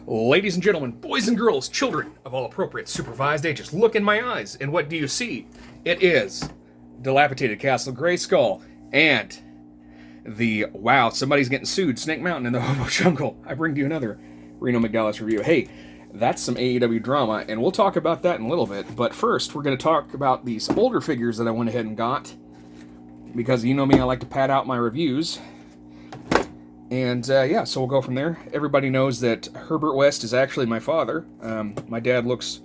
Ladies and gentlemen, boys and girls, children of all appropriate supervised ages, look in my eyes, and what do you see? It is dilapidated Castle Grayskull and the, wow, somebody's getting sued, Snake Mountain in the Hobo Jungle. I bring to you another Reno McDallas review. Hey, that's some AEW drama, and we'll talk about that in a little bit. But first, we're going to talk about these older figures that I went ahead and got, because you know me, I like to pad out my reviews. And yeah, so we'll go from there. Everybody knows that Herbert West is actually my father. My dad looked,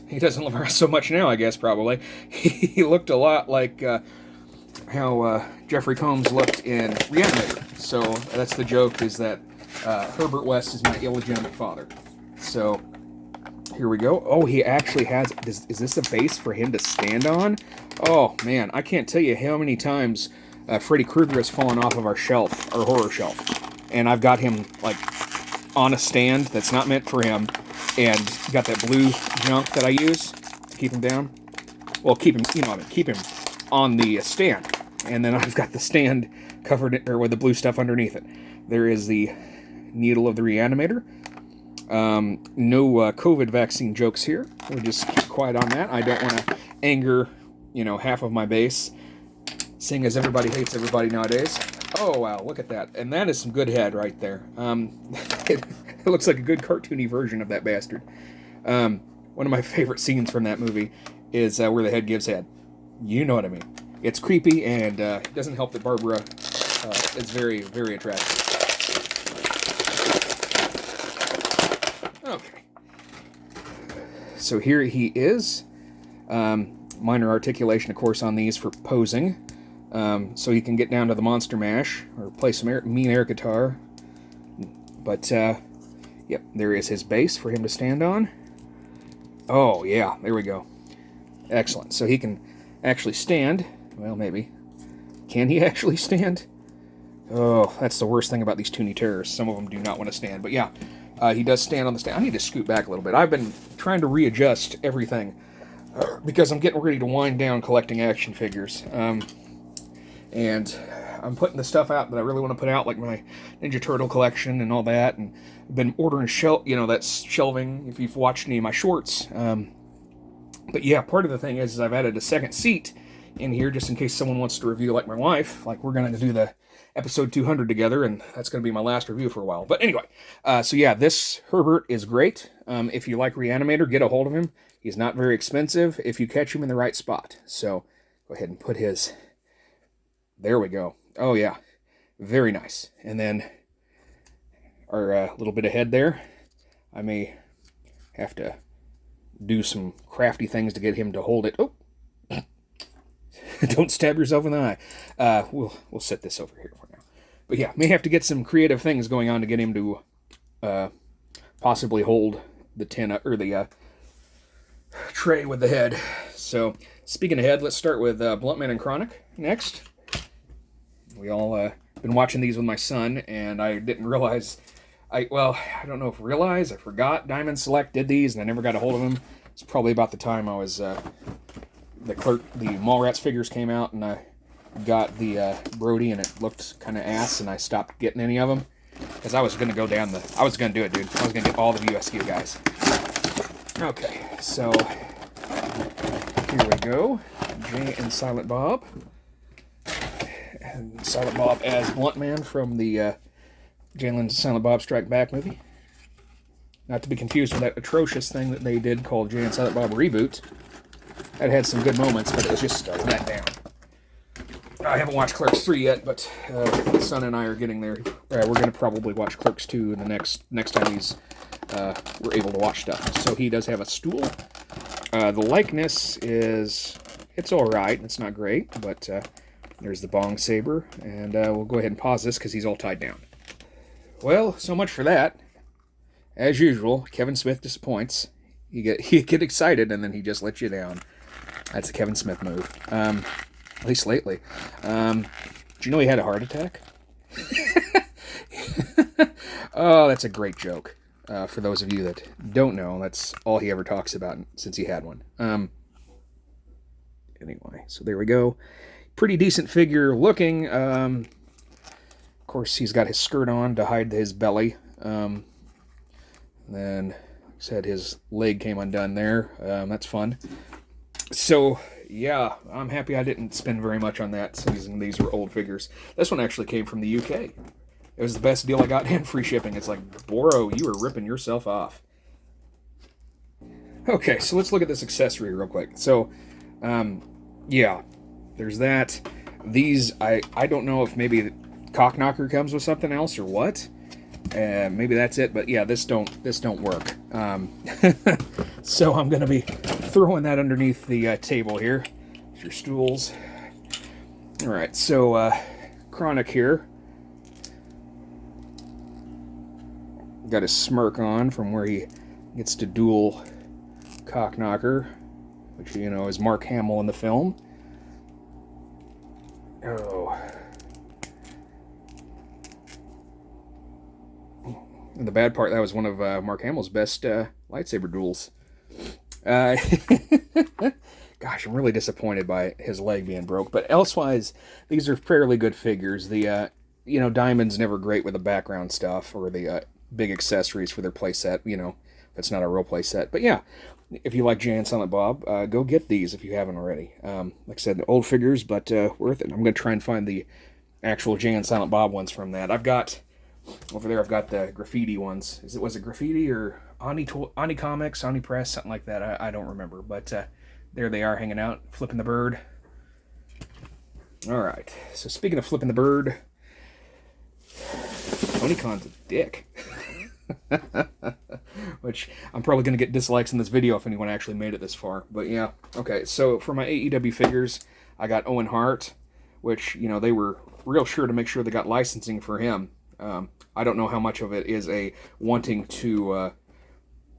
he doesn't look so much now, I guess, probably. He looked a lot like how Jeffrey Combs looked in Reanimator. So that's the joke, is that Herbert West is my illegitimate father. So here we go. Oh, he actually has, is this a base for him to stand on? Oh man, I can't tell you how many times Freddy Krueger has fallen off of our shelf, our horror shelf, and I've got him like on a stand that's not meant for him, and got that blue junk that I use to keep him down. Well, keep him, keep him on the stand, and then I've got the stand covered or with the blue stuff underneath it. There is the needle of the Reanimator. No COVID vaccine jokes here. We'll just keep quiet on that. I don't want to anger, half of my base, seeing as everybody hates everybody nowadays. Oh, wow, look at that. And that is some good head right there. It looks like a good cartoony version of that bastard. One of my favorite scenes from that movie is where the head gives head. You know what I mean. It's creepy, and it doesn't help that Barbara is very, very attractive. Okay. So here he is. Minor articulation, of course, on these for posing. So he can get down to the Monster Mash, or play some mean air guitar. But, yep, there is his base for him to stand on. Oh, yeah, there we go. Excellent. So he can actually stand. Well, maybe. Can he actually stand? Oh, that's the worst thing about these Toonie Terrors. Some of them do not want to stand. But yeah, he does stand on the stand. I need to scoot back a little bit. I've been trying to readjust everything because I'm getting ready to wind down collecting action figures. And I'm putting the stuff out that I really want to put out, like my Ninja Turtle collection and all that. And I've been ordering that's shelving, if you've watched any of my shorts. But yeah, part of the thing is I've added a second seat in here just in case someone wants to review, like my wife. Like, we're going to do the episode 200 together, and that's going to be my last review for a while. But anyway, so yeah, this Herbert is great. If you like Reanimator, get a hold of him. He's not very expensive if you catch him in the right spot. So go ahead and put his... There we go. Oh, yeah. Very nice. And then our little bit of head there. I may have to do some crafty things to get him to hold it. Oh! Don't stab yourself in the eye. We'll set this over here for now. But yeah, may have to get some creative things going on to get him to possibly hold the tin or the tray with the head. So, speaking of head, let's start with Bluntman and Chronic next. We all been watching these with my son, and I didn't realize, I don't know if I forgot Diamond Select did these, and I never got a hold of them. It's probably about the time I was, the Mallrats figures came out, and I got the Brody, and it looked kind of ass, and I stopped getting any of them, because I was going to go down I was going to do it, dude. I was going to get all the USQ guys. Okay, so, here we go. Jay and Silent Bob. And Silent Bob as Bluntman from the Jay and Silent Bob Strike Back movie. Not to be confused with that atrocious thing that they did called Jay and Silent Bob Reboot. That had some good moments, but it was just let down. I haven't watched Clerks 3 yet, but the son and I are getting there. We're going to probably watch Clerks 2 the next time we're able to watch stuff. So he does have a stool. The likeness is... It's alright. It's not great, but... There's the bong saber, and we'll go ahead and pause this because he's all tied down. Well, so much for that. As usual, Kevin Smith disappoints. You get excited, and then he just lets you down. That's a Kevin Smith move. At least lately. Do you know he had a heart attack? Oh, that's a great joke. For those of you that don't know, that's all he ever talks about since he had one. Anyway, so there we go. Pretty decent figure looking. Of course, he's got his skirt on to hide his belly. And then, like I said, his leg came undone there. That's fun. So, yeah, I'm happy I didn't spend very much on that, since these were old figures. This one actually came from the UK. It was the best deal I got, and free shipping. It's like, Boro, you were ripping yourself off. Okay, so let's look at this accessory real quick. So, yeah, there's that. These, I don't know if maybe the cock knocker comes with something else or what. Maybe that's it, but yeah, this don't work. So I'm gonna be throwing that underneath the table here. There's your stools. All right, so Chronic here. Got his smirk on from where he gets to duel cock knocker, which is Mark Hamill in the film. Oh. And the bad part, that was one of Mark Hamill's best lightsaber duels. Gosh, I'm really disappointed by his leg being broke. But elsewise, these are fairly good figures. The, Diamond's never great with the background stuff or the big accessories for their playset, if it's not a real playset. But yeah, if you like Jay and Silent Bob, go get these if you haven't already. Like I said, old figures, but worth it. I'm going to try and find the actual Jay and Silent Bob ones from that. Over there, I've got the graffiti ones. Was it graffiti or Ani Comics, Ani Press, something like that? I don't remember. But there they are hanging out, flipping the bird. All right. So speaking of flipping the bird, Tony Khan's a dick. Which I'm probably going to get dislikes in this video if anyone actually made it this far. But yeah. Okay, so for my AEW figures, I got Owen Hart, which, they were real sure to make sure they got licensing for him. I don't know how much of it is a wanting to,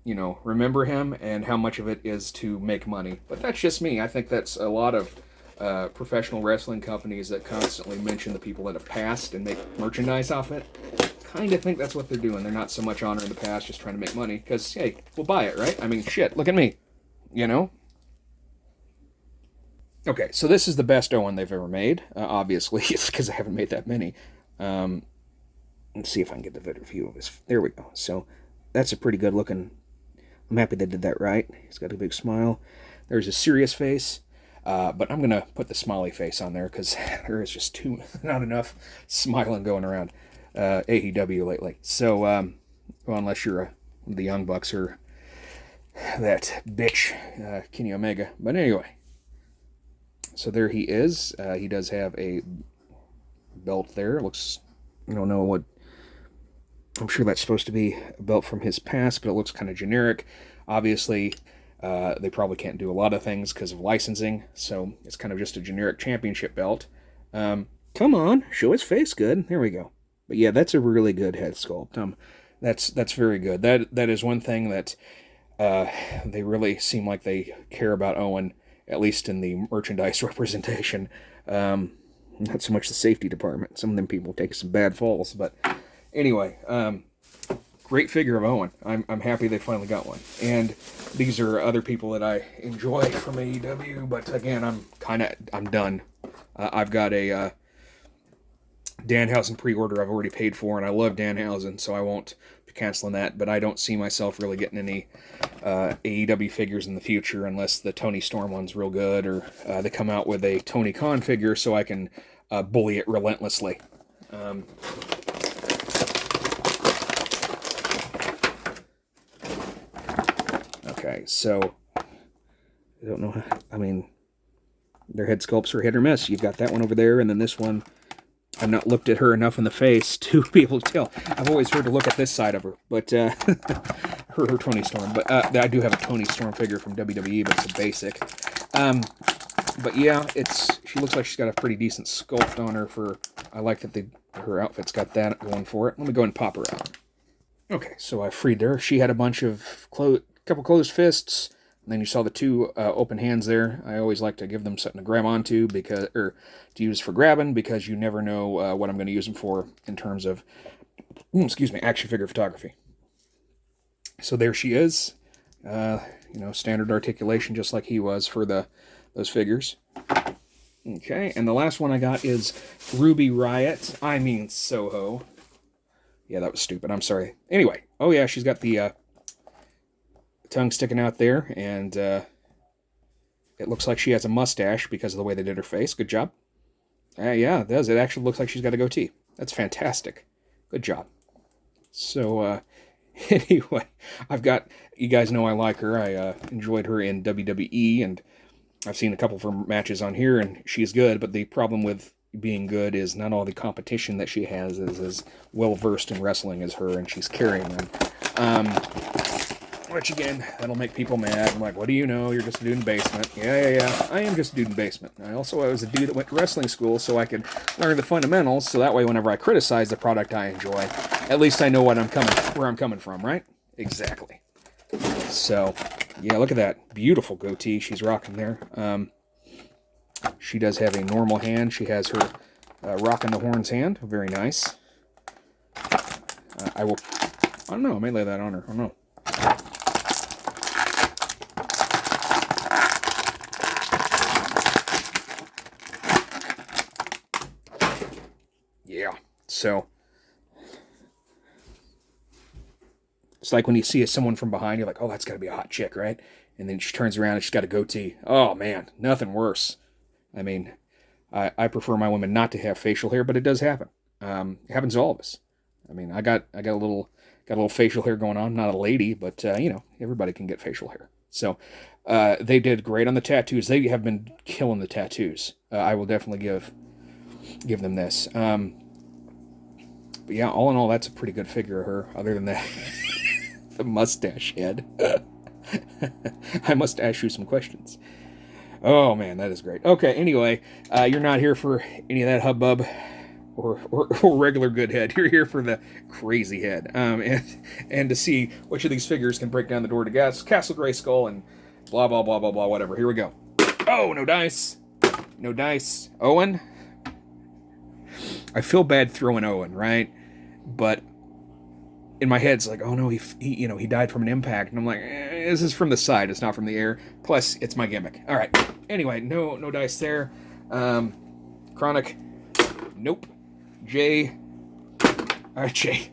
remember him and how much of it is to make money. But that's just me. I think that's a lot of professional wrestling companies that constantly mention the people that have passed and make merchandise off it. Kind of think that's what they're doing. They're not so much honoring the past, just trying to make money. Because, hey, we'll buy it, right? I mean, shit, look at me. Okay, so this is the best Owen they've ever made. Obviously, it's because I haven't made that many. Let's see if I can get the better view of this. There we go. So that's a pretty good looking. I'm happy they did that right. He's got a big smile. There's a serious face, but I'm gonna put the smiley face on there because there is just not enough smiling going around AEW lately. So, well, unless you're the Young Bucks or that bitch Kenny Omega. But anyway, so there he is. He does have a belt there. Looks, I don't know what. I'm sure that's supposed to be a belt from his past, but it looks kind of generic. Obviously, they probably can't do a lot of things because of licensing, so it's kind of just a generic championship belt. Come on, show his face good. There we go. But yeah, that's a really good head sculpt. That's very good. That is one thing that they really seem like they care about Owen, at least in the merchandise representation. Not so much the safety department. Some of them people take some bad falls, but anyway, great figure of Owen. I'm happy they finally got one. And these are other people that I enjoy from AEW, but again, I'm done. I've got a Danhausen pre-order I've already paid for, and I love Danhausen, so I won't be canceling that, but I don't see myself really getting any AEW figures in the future unless the Tony Storm one's real good, or they come out with a Tony Khan figure so I can bully it relentlessly. Okay, so I don't know. I mean, their head sculpts are hit or miss. You've got that one over there, and then this one. I've not looked at her enough in the face to be able to tell. I've always heard to look at this side of her, but her Tony Storm. But I do have a Tony Storm figure from WWE, but it's a basic. But yeah, she looks like she's got a pretty decent sculpt on her. I like that her outfit's got that going for it. Let me go and pop her out. Okay, so I freed her. She had a bunch of couple closed fists. And then you saw the two open hands there. I always like to give them something to grab onto or to use for grabbing, because you never know what I'm going to use them for in terms of, action figure photography. So there she is. Standard articulation, just like he was for those figures. Okay, and the last one I got is Ruby Riot. I mean Soho. Yeah, that was stupid. I'm sorry. Anyway, oh yeah, she's got the tongue sticking out there, and it looks like she has a mustache because of the way they did her face. Good job. Yeah, it does. It actually looks like she's got a goatee. That's fantastic. Good job. So, anyway, you guys know I like her. I enjoyed her in WWE, and I've seen a couple of her matches on here, and she's good, but the problem with being good is not all the competition that she has is as well-versed in wrestling as her, and she's carrying them. Which, again, that'll make people mad. I'm like, what do you know? You're just a dude in the basement. Yeah. I am just a dude in the basement. I was a dude that went to wrestling school so I could learn the fundamentals, so that way whenever I criticize the product I enjoy, at least I know where I'm coming from, right? Exactly. So, yeah, look at that. Beautiful goatee she's rocking there. She does have a normal hand. She has her rocking the horns hand. Very nice. I don't know. I may lay that on her. I don't know. Yeah. So, it's like when you see someone from behind, you're like, oh, that's got to be a hot chick, right? And then she turns around and she's got a goatee. Oh, man, nothing worse. I mean, I prefer my women not to have facial hair, but it does happen. It happens to all of us. I mean, I got a little facial hair going on. Not a lady, but everybody can get facial hair. So they did great on the tattoos. They have been killing the tattoos. I will definitely give them this. But yeah, all in all, that's a pretty good figure of her. Other than that, the mustache head. I must ask you some questions. Oh man, that is great. Okay, anyway, you're not here for any of that hubbub or regular good head. You're here for the crazy head. And to see which of these figures can break down the door to Castle Grayskull and blah, blah, blah, blah, blah, whatever. Here we go. Oh, no dice. No dice. Owen. I feel bad throwing Owen, right? But in my head, it's like, oh no, he died from an impact. And I'm like, this is from the side. It's not from the air. Plus, it's my gimmick. All right. Anyway, no dice there. Chronic. Nope. Jay. All right, Jay.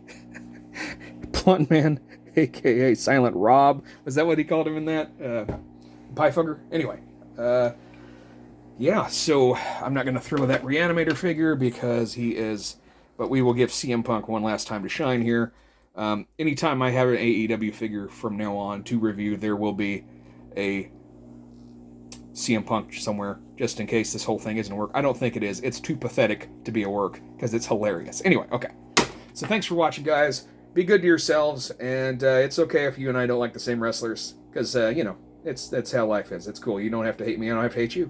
Bluntman, a.k.a. Silent Rob. Was that what he called him in that? Piefunger? Anyway. Yeah, so I'm not going to throw that Reanimator figure because he is... But we will give CM Punk one last time to shine here. Anytime I have an AEW figure from now on to review, there will be a CM Punk somewhere, just in case this whole thing isn't a work. I don't think it is. It's too pathetic to be a work, because it's hilarious. Anyway, okay. So thanks for watching, guys. Be good to yourselves, and it's okay if you and I don't like the same wrestlers, because, that's how life is. It's cool. You don't have to hate me, I don't have to hate you.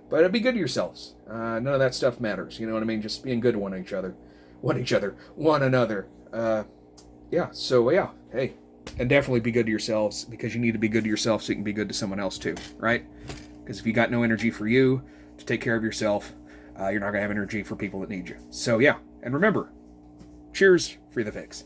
But be good to yourselves. None of that stuff matters. You know what I mean? Just being good to one another. Hey. And definitely be good to yourselves, because you need to be good to yourself so you can be good to someone else too, right? Because if you got no energy for you to take care of yourself, you're not going to have energy for people that need you. So yeah, and remember, cheers, free the fix.